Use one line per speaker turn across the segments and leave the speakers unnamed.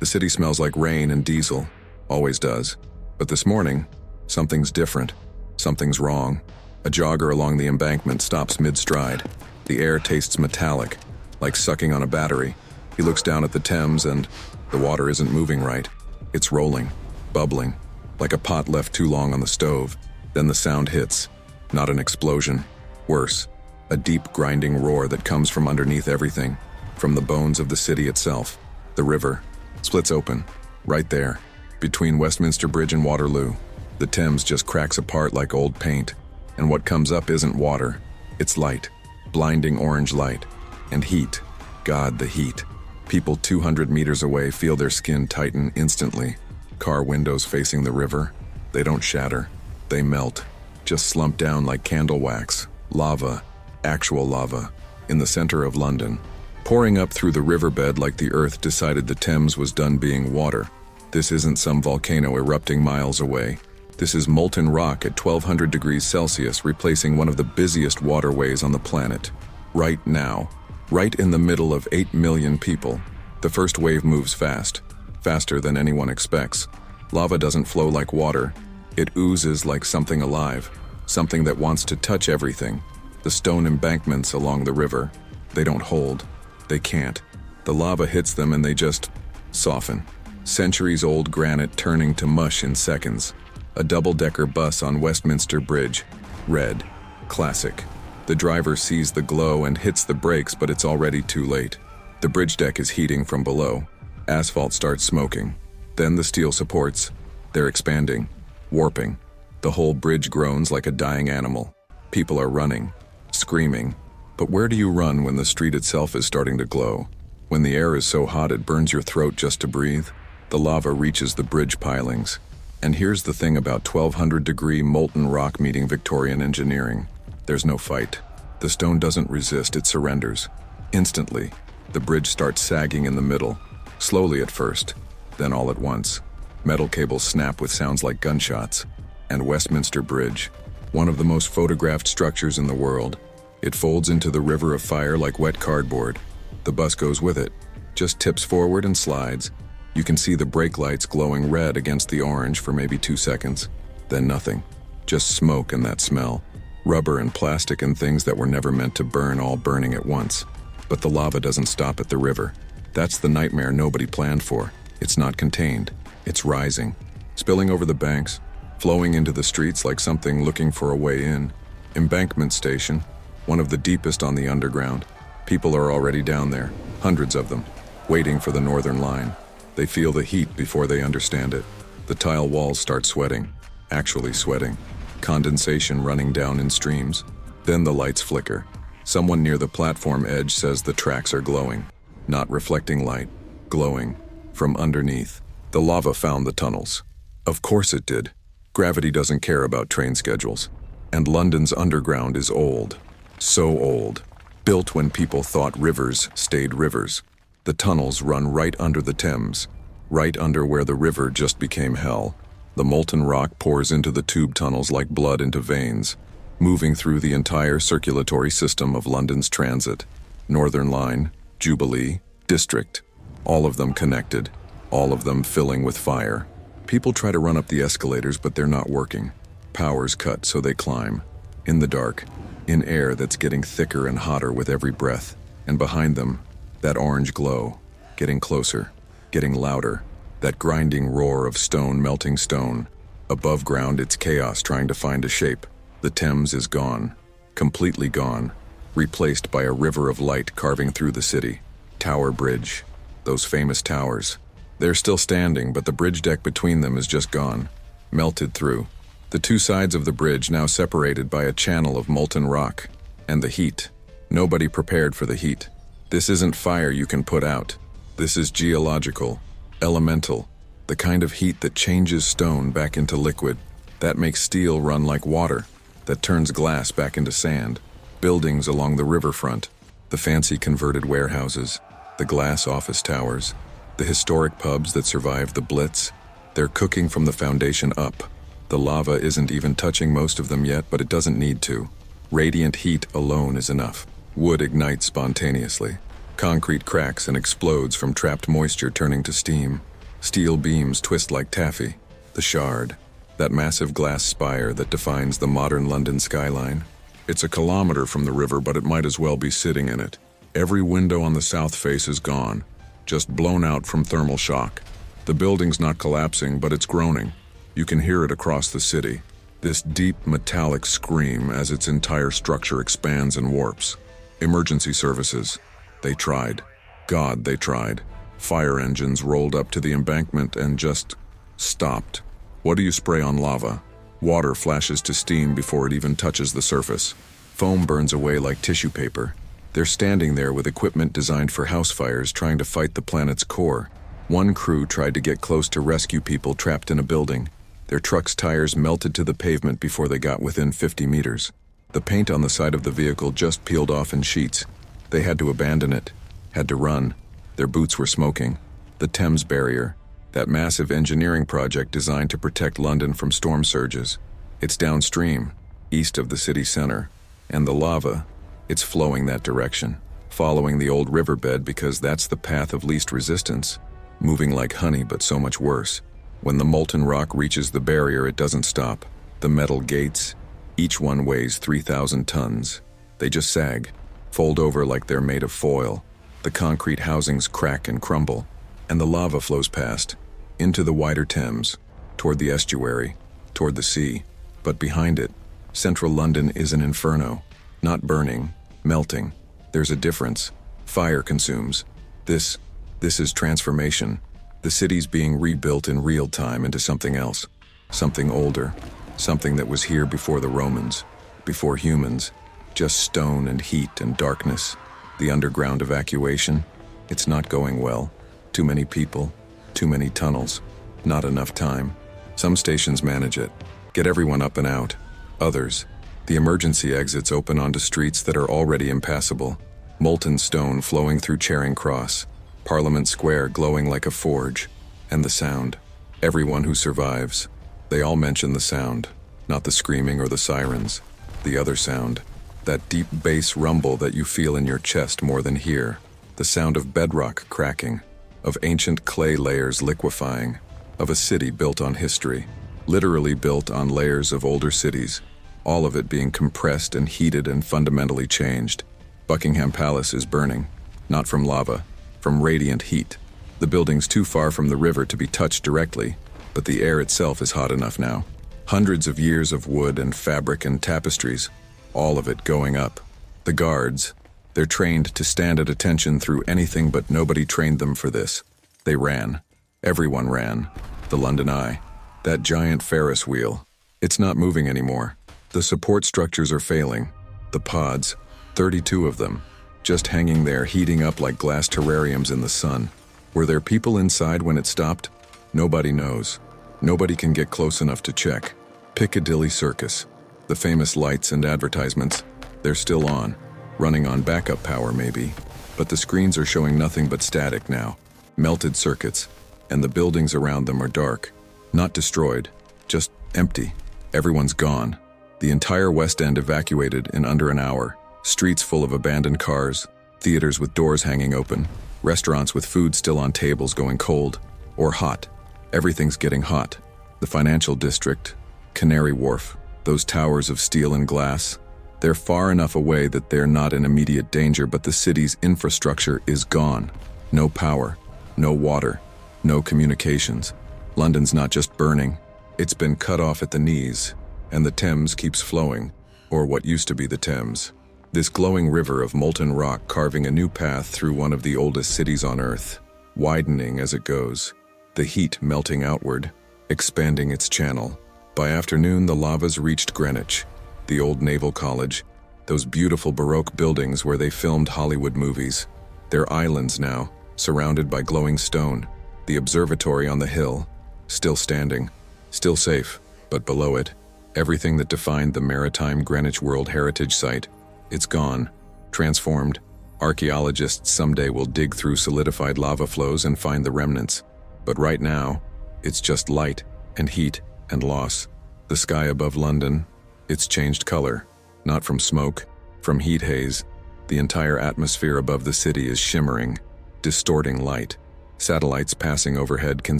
The city smells like rain and diesel, always does. But this morning, something's different. Something's wrong. A jogger along the embankment stops mid-stride. The air tastes metallic, like sucking on a battery. He looks down at the Thames and the water isn't moving right. It's rolling, bubbling, like a pot left too long on the stove. Then the sound hits. Not an explosion. Worse, a deep grinding roar that comes from underneath everything, from the bones of the city itself. The river splits open, right there, between Westminster Bridge and Waterloo. The Thames just cracks apart like old paint, and what comes up isn't water. It's light, blinding orange light, and heat. God, the heat. People 200 meters away feel their skin tighten instantly. Car windows facing the river, they don't shatter, they melt, just slump down like candle wax. Lava, actual lava, in the center of London, pouring up through the riverbed like the earth decided the Thames was done being water. This isn't some volcano erupting miles away. This is molten rock at 1200 degrees Celsius replacing one of the busiest waterways on the planet. Right now, right in the middle of 8 million people. The first wave moves fast, faster than anyone expects. Lava doesn't flow like water. It oozes like something alive, something that wants to touch everything. The stone embankments along the river, they don't hold. They can't. The lava hits them and they just soften. Centuries-old granite turning to mush in seconds. A double-decker bus on Westminster Bridge. Red. Classic. The driver sees the glow and hits the brakes, but it's already too late. The bridge deck is heating from below. Asphalt starts smoking. Then the steel supports. They're expanding, warping. The whole bridge groans like a dying animal. People are running, screaming. But where do you run when the street itself is starting to glow? When the air is so hot it burns your throat just to breathe? The lava reaches the bridge pilings. And here's the thing about 1200-degree molten rock meeting Victorian engineering. There's no fight. The stone doesn't resist, it surrenders. Instantly, the bridge starts sagging in the middle, slowly at first, then all at once. Metal cables snap with sounds like gunshots. And Westminster Bridge, one of the most photographed structures in the world, it folds into the river of fire like wet cardboard. The bus goes with it, just tips forward and slides. You can see the brake lights glowing red against the orange for maybe 2 seconds. Then nothing, just smoke and that smell. Rubber and plastic and things that were never meant to burn all burning at once. But the lava doesn't stop at the river. That's the nightmare nobody planned for. It's not contained. It's rising, spilling over the banks, flowing into the streets like something looking for a way in. Embankment Station, one of the deepest on the underground. People are already down there, hundreds of them, waiting for the Northern Line. They feel the heat before they understand it. The tile walls start sweating, actually sweating. Condensation running down in streams. Then the lights flicker. Someone near the platform edge says the tracks are glowing. Not reflecting light, glowing. From underneath. The lava found the tunnels. Of course it did. Gravity doesn't care about train schedules. And London's underground is old. So old. Built when people thought rivers stayed rivers. The tunnels run right under the Thames. Right under where the river just became hell. The molten rock pours into the tube tunnels like blood into veins, moving through the entire circulatory system of London's transit. Northern Line, Jubilee, District, all of them connected, all of them filling with fire. People try to run up the escalators, but they're not working. Power's cut, so they climb. In the dark, in air that's getting thicker and hotter with every breath. And behind them, that orange glow, getting closer, getting louder. That grinding roar of stone melting stone. Above ground, it's chaos trying to find a shape. The Thames is gone. Completely gone. Replaced by a river of light carving through the city. Tower Bridge. Those famous towers. They're still standing, but the bridge deck between them is just gone. Melted through. The two sides of the bridge now separated by a channel of molten rock. And the heat. Nobody prepared for the heat. This isn't fire you can put out. This is geological. Elemental, the kind of heat that changes stone back into liquid, that makes steel run like water, that turns glass back into sand. Buildings along the riverfront, the fancy converted warehouses, the glass office towers, the historic pubs that survived the Blitz, they're cooking from the foundation up. The lava isn't even touching most of them yet, but it doesn't need to. Radiant heat alone is enough. Wood ignites spontaneously. Concrete cracks and explodes from trapped moisture turning to steam. Steel beams twist like taffy. The Shard, that massive glass spire that defines the modern London skyline. It's a kilometer from the river, but it might as well be sitting in it. Every window on the south face is gone, just blown out from thermal shock. The building's not collapsing, but it's groaning. You can hear it across the city. This deep metallic scream as its entire structure expands and warps. Emergency services. They tried. God, they tried. Fire engines rolled up to the embankment and just stopped. What do you spray on lava? Water flashes to steam before it even touches the surface. Foam burns away like tissue paper. They're standing there with equipment designed for house fires, trying to fight the planet's core. One crew tried to get close to rescue people trapped in a building. Their truck's tires melted to the pavement before they got within 50 meters. The paint on the side of the vehicle just peeled off in sheets. They had to abandon it, had to run. Their boots were smoking. The Thames barrier, that massive engineering project designed to protect London from storm surges. It's downstream, east of the city center. And the lava, it's flowing that direction, following the old riverbed because that's the path of least resistance. Moving like honey, but so much worse. When the molten rock reaches the barrier, it doesn't stop. The metal gates, each one weighs 3,000 tons. They just sag, fold over like they're made of foil. The concrete housings crack and crumble, and the lava flows past, into the wider Thames, toward the estuary, toward the sea. But behind it, central London is an inferno. Not burning, melting. There's a difference. Fire consumes. This is transformation. The city's being rebuilt in real time into something else. Something older. Something that was here before the Romans, before humans. Just stone and heat and darkness. The underground evacuation. It's not going well. Too many people. Too many tunnels. Not enough time. Some stations manage it. Get everyone up and out. Others, the emergency exits open onto streets that are already impassable. Molten stone flowing through Charing Cross. Parliament Square glowing like a forge. And the sound. Everyone who survives. They all mention the sound. Not the screaming or the sirens. The other sound. That deep bass rumble that you feel in your chest more than here. The sound of bedrock cracking. Of ancient clay layers liquefying. Of a city built on history. Literally built on layers of older cities. All of it being compressed and heated and fundamentally changed. Buckingham Palace is burning. Not from lava. From radiant heat. The building's too far from the river to be touched directly, but the air itself is hot enough now. Hundreds of years of wood and fabric and tapestries, all of it going up. The guards, they're trained to stand at attention through anything, but nobody trained them for this. They ran. Everyone ran. The London Eye. That giant Ferris wheel. It's not moving anymore. The support structures are failing. The pods, 32 of them, just hanging there, heating up like glass terrariums in the sun. Were there people inside when it stopped? Nobody knows. Nobody can get close enough to check. Piccadilly Circus. The famous lights and advertisements, they're still on. Running on backup power maybe. But the screens are showing nothing but static now. Melted circuits. And the buildings around them are dark. Not destroyed. Just empty. Everyone's gone. The entire West End evacuated in under an hour. Streets full of abandoned cars, theaters with doors hanging open, restaurants with food still on tables going cold, or hot. Everything's getting hot. The financial district, Canary Wharf, those towers of steel and glass, they're far enough away that they're not in immediate danger, but the city's infrastructure is gone. No power, no water, no communications. London's not just burning, it's been cut off at the knees, and the Thames keeps flowing, or what used to be the Thames. This glowing river of molten rock carving a new path through one of the oldest cities on Earth, widening as it goes, the heat melting outward, expanding its channel. By afternoon, the lavas reached Greenwich, the old Naval College, those beautiful Baroque buildings where they filmed Hollywood movies. They're islands now, surrounded by glowing stone. The observatory on the hill, still standing, still safe, but below it, everything that defined the maritime Greenwich World Heritage Site, it's gone, transformed. Archaeologists someday will dig through solidified lava flows and find the remnants. But right now, it's just light and heat and loss. The sky above London, it's changed color, not from smoke, from heat haze. The entire atmosphere above the city is shimmering, distorting light. Satellites passing overhead can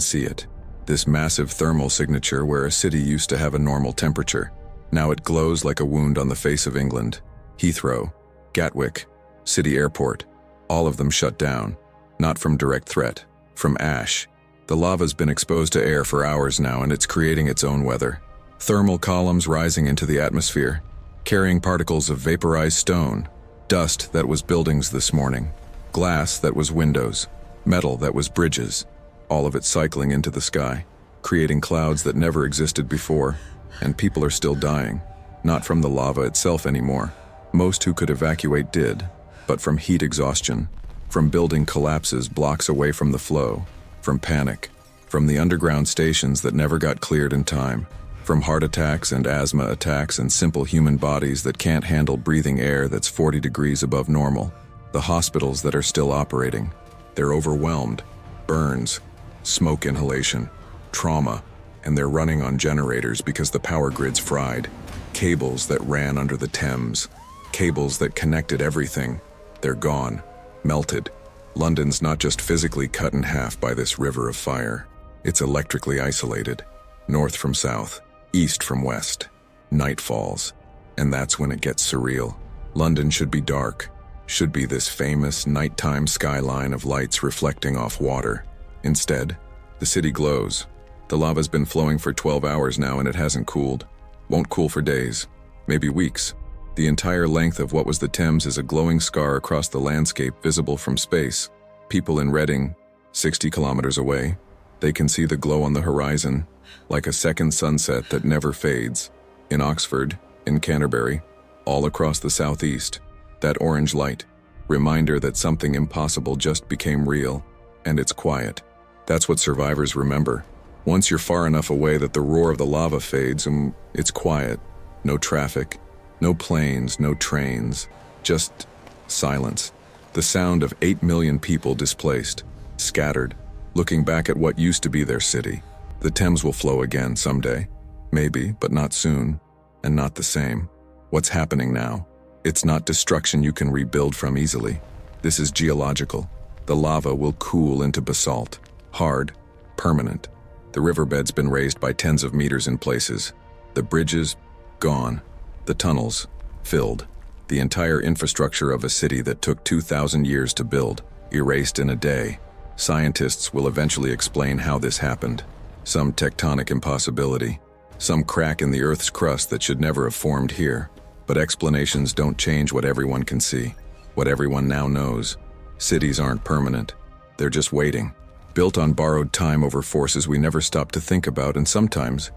see it. This massive thermal signature where a city used to have a normal temperature. Now it glows like a wound on the face of England. Heathrow, Gatwick, City Airport, all of them shut down. Not from direct threat, from ash. The lava's been exposed to air for hours now and it's creating its own weather. Thermal columns rising into the atmosphere, carrying particles of vaporized stone, dust that was buildings this morning, glass that was windows, metal that was bridges, all of it cycling into the sky, creating clouds that never existed before, and people are still dying, not from the lava itself anymore. Most who could evacuate did, but from heat exhaustion, from building collapses blocks away from the flow, from panic, from the underground stations that never got cleared in time, from heart attacks and asthma attacks and simple human bodies that can't handle breathing air that's 40 degrees above normal, the hospitals that are still operating. They're overwhelmed, burns, smoke inhalation, trauma, and they're running on generators because the power grid's fried. Cables that ran under the Thames, cables that connected everything, they're gone, melted. London's not just physically cut in half by this river of fire. It's electrically isolated, north from south, east from west. Night falls, and that's when it gets surreal. London should be dark, should be this famous nighttime skyline of lights reflecting off water. Instead, the city glows. The lava's been flowing for 12 hours now and it hasn't cooled. Won't cool for days, maybe weeks. The entire length of what was the Thames is a glowing scar across the landscape visible from space. People in Reading, 60 kilometers away, they can see the glow on the horizon, like a second sunset that never fades. In Oxford, in Canterbury, all across the southeast, that orange light, reminder that something impossible just became real, and it's quiet. That's what survivors remember. Once you're far enough away that the roar of the lava fades and it's quiet. No traffic, no planes, no trains, just silence. The sound of 8 million people displaced, scattered, looking back at what used to be their city. The Thames will flow again someday. Maybe, but not soon, and not the same. What's happening now? It's not destruction you can rebuild from easily. This is geological. The lava will cool into basalt. Hard, permanent. The riverbed's been raised by tens of meters in places. The bridges, gone. The tunnels, filled. The entire infrastructure of a city that took 2,000 years to build, erased in a day. Scientists will eventually explain how this happened. Some tectonic impossibility. Some crack in the Earth's crust that should never have formed here. But explanations don't change what everyone can see. What everyone now knows. Cities aren't permanent. They're just waiting. Built on borrowed time over forces we never stop to think about, and sometimes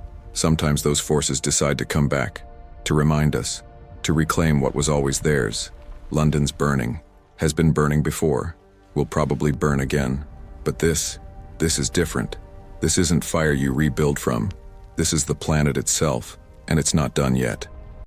those forces decide to come back. To remind us. To reclaim what was always theirs. London's burning. Has been burning before. Will probably burn again. But this is different. This isn't fire you rebuild from. This is the planet itself, and it's not done yet.